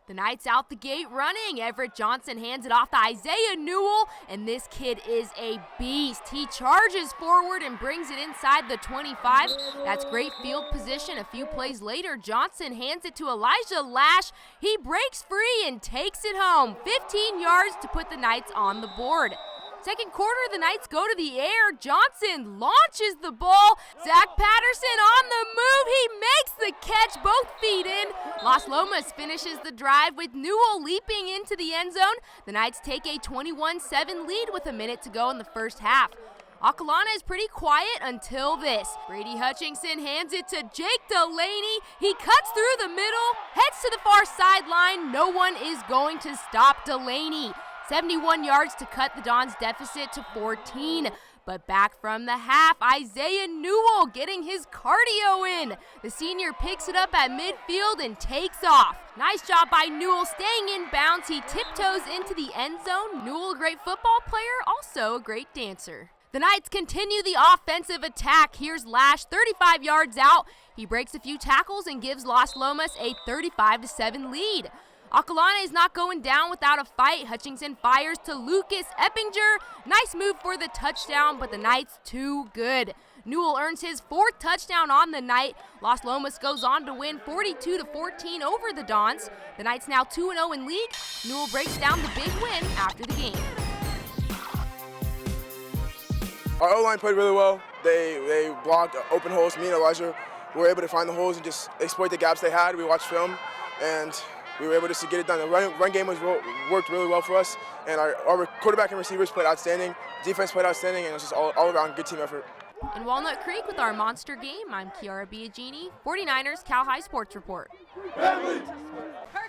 The Knights out the gate running. Everett Johnson hands it off to Isaiah Newell, and this kid is a beast. He charges forward and brings it inside the 25. That's great field position. A few plays later, Johnson hands it to Elijah Lash. He breaks free and takes it home. 15 yards to put the Knights on the board. Second quarter, the Knights go to the air. Johnson launches the ball. Zach Patterson on the move. He makes the catch, both feet in. Las Lomas finishes the drive with Newell leaping into the end zone. The Knights take a 21-7 lead with a minute to go in the first half. Acalanes is pretty quiet until this. Brady Hutchinson hands it to Jake Delaney. He cuts through the middle, heads to the far sideline. No one is going to stop Delaney. 71 yards to cut the Dons' deficit to 14. But back from the half, Isaiah Newell getting his cardio in. The senior picks it up at midfield and takes off. Nice job by Newell staying in bounds. He tiptoes into the end zone. Newell, a great football player, also a great dancer. The Knights continue the offensive attack. Here's Lash, 35 yards out. He breaks a few tackles and gives Las Lomas a 35-7 lead. Acalanes not going down without a fight. Hutchinson fires to Lucas Eppinger. Nice move for the touchdown, but the Knights too good. Newell earns his 4th touchdown on the night. Las Lomas goes on to win 42-14 over the Dons. The Knights now 2-0 in league. Newell breaks down the big win after the game. Our O-line played really well. They blocked open holes. Me and Elijah were able to find the holes and just exploit the gaps they had. We watched film, and we were able to get it done. The run game worked really well for us, and our quarterback and receivers played outstanding. Defense played outstanding, and it was just all around good team effort. In Walnut Creek with our Monster game, I'm Chiara Biagini, 49ers Cal High Sports Report.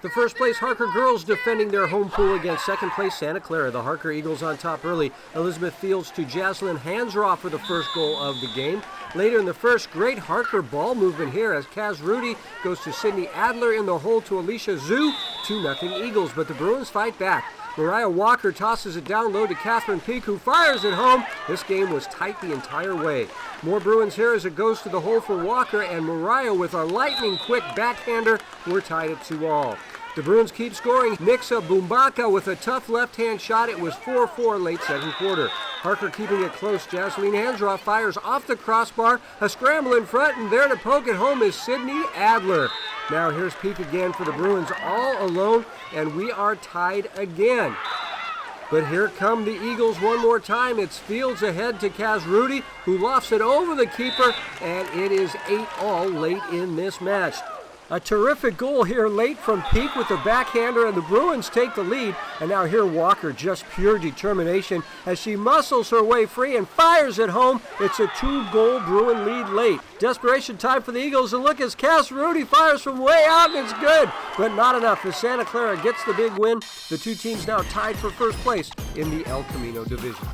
The first place Harker girls defending their home pool against second place Santa Clara. The Harker Eagles on top early. Elizabeth Fields to Jaslyn Hansraw for the first goal of the game. Later in the first, great Harker ball movement here as Kaz Rudy goes to Sydney Adler in the hole to Alicia Zhu. 2-0 Eagles, but the Bruins fight back. Mariah Walker tosses it down low to Catherine Peak, who fires it home. This game was tight the entire way. More Bruins here as it goes to the hole for Walker, and Mariah with a lightning-quick backhander. We're tied at 2-all. The Bruins keep scoring. Nixa Bumbaka with a tough left-hand shot. It was 4-4 late second quarter. Harker keeping it close. Jaslyn Hansraw fires off the crossbar. A scramble in front, and there to poke it home is Sydney Adler. Now here's Peak again for the Bruins all alone, and we are tied again. But here come the Eagles one more time. It's Fields ahead to Kaz Rudy, who lofts it over the keeper, and it is 8-all late in this match. A terrific goal here late from Peak with the backhander, and the Bruins take the lead. And now here Walker, just pure determination as she muscles her way free and fires it home. It's a 2-goal Bruin lead late. Desperation time for the Eagles, and look as Cass Rudy fires from way out, and it's good. But not enough as Santa Clara gets the big win. The two teams now tied for first place in the El Camino division.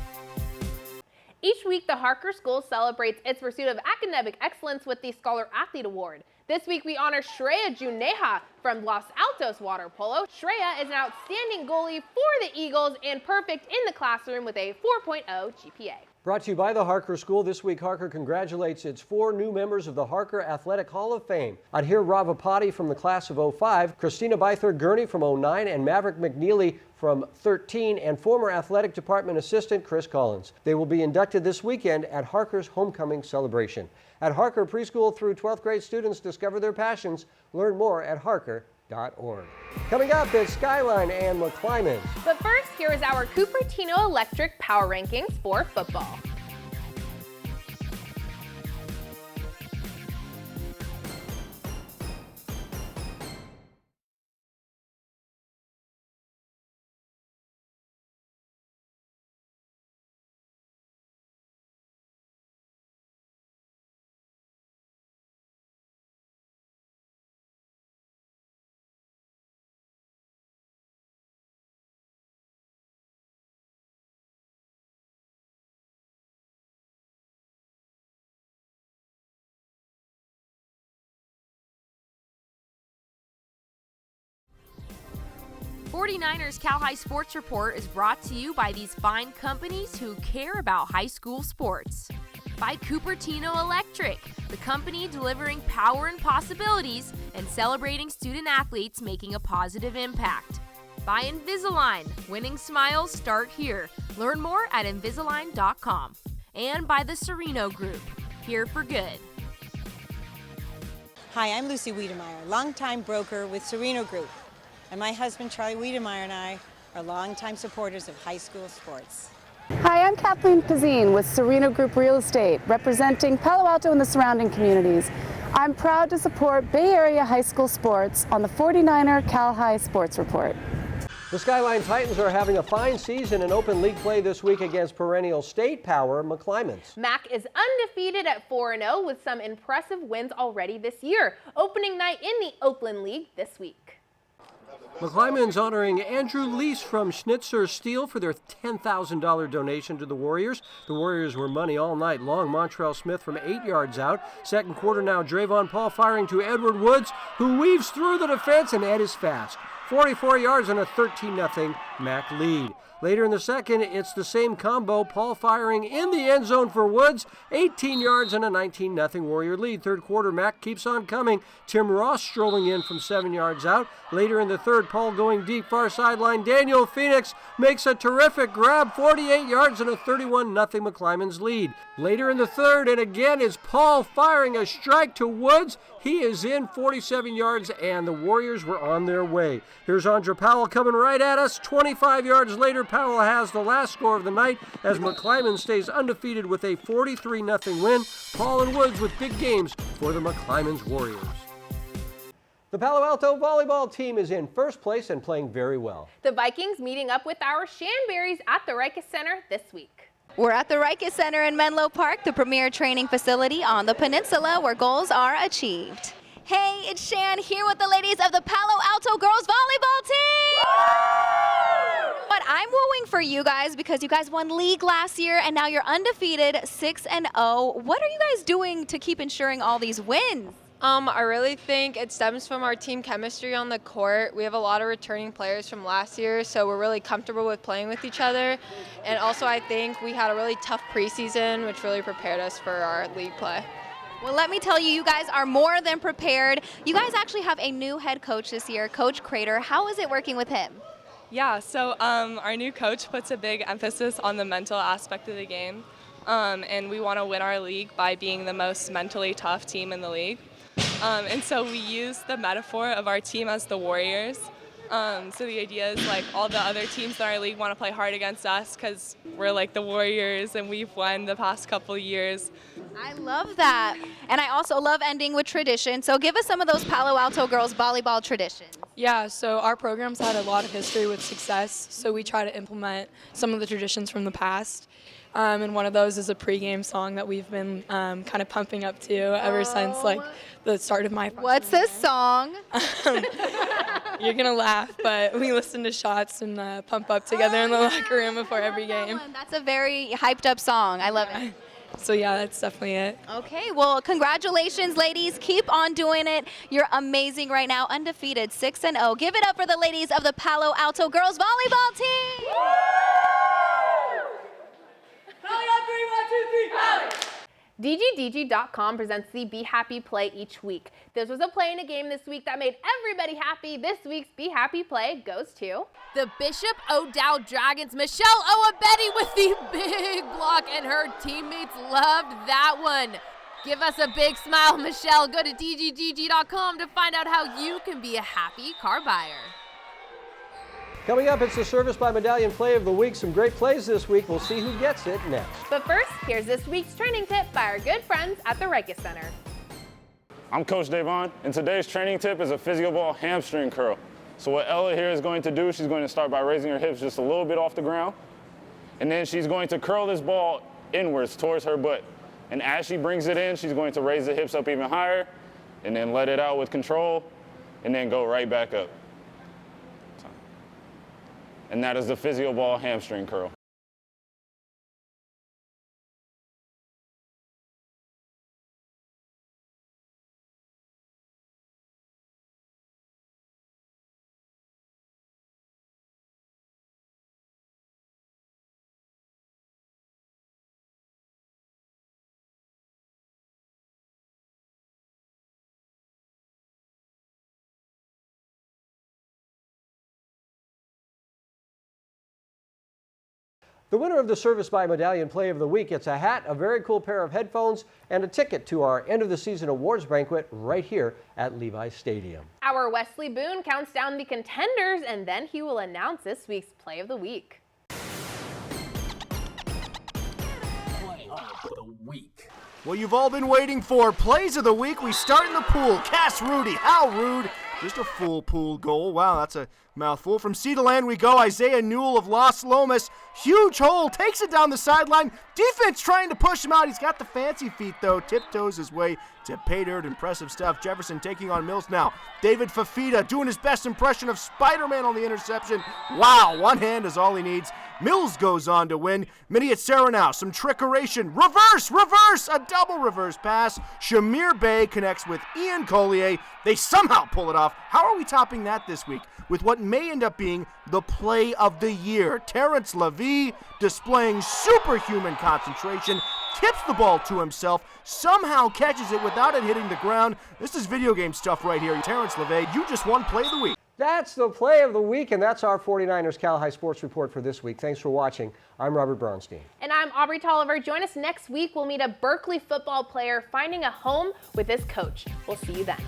Each week, the Harker School celebrates its pursuit of academic excellence with the Scholar Athlete Award. This week, we honor Shreya Juneja from Los Altos Water Polo. Shreya is an outstanding goalie for the Eagles and perfect in the classroom with a 4.0 GPA. Brought to you by the Harker School. This week, Harker congratulates its 4 new members of the Harker Athletic Hall of Fame. Adhir Ravapati from the class of 05, Christina Bythor-Gurney from 09, and Maverick McNeely from 13, and former athletic department assistant Chris Collins. They will be inducted this weekend at Harker's homecoming celebration. At Harker, preschool through 12th grade students discover their passions. Learn more at harker.org. Coming up, it's Skyline and McClymonds. But first, here is our Cupertino Electric Power Rankings for football. '49ers Cal High Sports Report is brought to you by these fine companies who care about high school sports. By Cupertino Electric, the company delivering power and possibilities and celebrating student athletes making a positive impact. By Invisalign, winning smiles start here. Learn more at Invisalign.com. And by the Sereno Group, here for good. Hi, I'm Lucy Wiedemeyer, longtime broker with Sereno Group. And my husband, Charlie Wiedemeyer, and I are longtime supporters of high school sports. Hi, I'm Kathleen Pazine with Sereno Group Real Estate, representing Palo Alto and the surrounding communities. I'm proud to support Bay Area high school sports on the 49er Cal High Sports Report. The Skyline Titans are having a fine season in open league play this week against perennial state power McClymonds. MAC is undefeated at 4-0 with some impressive wins already this year. Opening night in the Oakland League this week. McClymonds honoring Andrew Lease from Schnitzer Steel for their $10,000 donation to the Warriors. The Warriors were money all night long. Montrell Smith from 8 yards out. Second quarter now, Drayvon Paul firing to Edward Woods, who weaves through the defense, and Ed is fast. 44 yards and a 13-0 MAC lead. Later in the second, it's the same combo. Paul firing in the end zone for Woods. 18 yards and a 19-0 Warrior lead. Third quarter, Mac keeps on coming. Tim Ross strolling in from 7 yards out. Later in the third, Paul going deep, far sideline. Daniel Phoenix makes a terrific grab. 48 yards and a 31-0 McClymonds lead. Later in the third, and again, it's Paul firing a strike to Woods. He is in 47 yards, and the Warriors were on their way. Here's Andra Powell coming right at us. 25 yards later, Powell has the last score of the night as McClymonds stays undefeated with a 43-0 win. Paul and Woods with big games for the McClymonds Warriors. The Palo Alto volleyball team is in first place and playing very well. The Vikings meeting up with our Shanberries at the Rikus Center this week. We're at the Rikus Center in Menlo Park, the premier training facility on the peninsula where goals are achieved. Hey, it's Shan here with the ladies of the Palo Alto girls volleyball team! But I'm wooing for you guys because you guys won league last year and now you're undefeated, 6-0. What are you guys doing to keep ensuring all these wins? I really think it stems from our team chemistry on the court. We have a lot of returning players from last year, so we're really comfortable with playing with each other. And also I think we had a really tough preseason, which really prepared us for our league play. Well, let me tell you, you guys are more than prepared. You guys actually have a new head coach this year, Coach Crater. How is it working with him? Yeah, so our new coach puts a big emphasis on the mental aspect of the game. And we want to win our league by being the most mentally tough team in the league. And so we use the metaphor of our team as the Warriors. So the idea is like all the other teams in our league want to play hard against us because we're like the Warriors and we've won the past couple years. I love that. And I also love ending with tradition. So give us some of those Palo Alto girls volleyball traditions. Yeah, so our program's had a lot of history with success, so we try to implement some of the traditions from the past. And one of those is a pregame song that we've been kind of pumping up to ever since like the start of my freshman What's this song? You're going to laugh, but we listen to shots and pump up together in the locker room before every game. That's a very hyped up song. I love it. So yeah, that's definitely it. Okay, well, congratulations, ladies. Keep on doing it. You're amazing right now, undefeated, 6-0. Give it up for the ladies of the Palo Alto girls volleyball team. DGDG.com presents the Be Happy Play each week. This was a play in a game this week that made everybody happy. This week's Be Happy Play goes to the Bishop O'Dowd Dragons. Michelle Owabedi with the big block, and her teammates loved that one. Give us a big smile, Michelle. Go to DGDG.com to find out how you can be a happy car buyer. Coming up, it's the Service by Medallion Play of the Week. Some great plays this week. We'll see who gets it next. But first, here's this week's training tip by our good friends at the Rikus Center. I'm Coach Davon, and today's training tip is a physio ball hamstring curl. So what Ella here is going to do, she's going to start by raising her hips just a little bit off the ground, and then she's going to curl this ball inwards towards her butt. And as she brings it in, she's going to raise the hips up even higher, and then let it out with control, and then go right back up. And that is the physio ball hamstring curl. The winner of the Service by Medallion Play of the Week gets a hat, a very cool pair of headphones, and a ticket to our end of the season awards banquet right here at Levi's Stadium. Our Wesley Boone counts down the contenders, and then he will announce this week's Play of the Week. Play of the Week. Well, you've all been waiting for Plays of the Week. We start in the pool. Cass Rudy, how rude. Just a full pool goal. Wow, that's a mouthful. From sea to land we go. Isaiah Newell of Las Lomas. Huge hole. Takes it down the sideline. Defense trying to push him out. He's got the fancy feet, though. Tiptoes his way to pay dirt. Impressive stuff. Jefferson taking on Mills now. David Fafita doing his best impression of Spider-Man on the interception. Wow, one hand is all he needs. Mills goes on to win. Miniat Sarah now. Some trickeration. Reverse. A double reverse pass. Shamir Bey connects with Ian Collier. They somehow pull it off. How are we topping that this week? With what may end up being the play of the year. Terrence Levy displaying superhuman concentration, tips the ball to himself, somehow catches it without it hitting the ground. This is video game stuff right here. Terrence Levy, you just won Play of the Week. That's the Play of the Week, and that's our 49ers Cal High Sports Report for this week. Thanks for watching. I'm Robert Bronstein. And I'm Aubrey Tolliver. Join us next week. We'll meet a Berkeley football player finding a home with his coach. We'll see you then.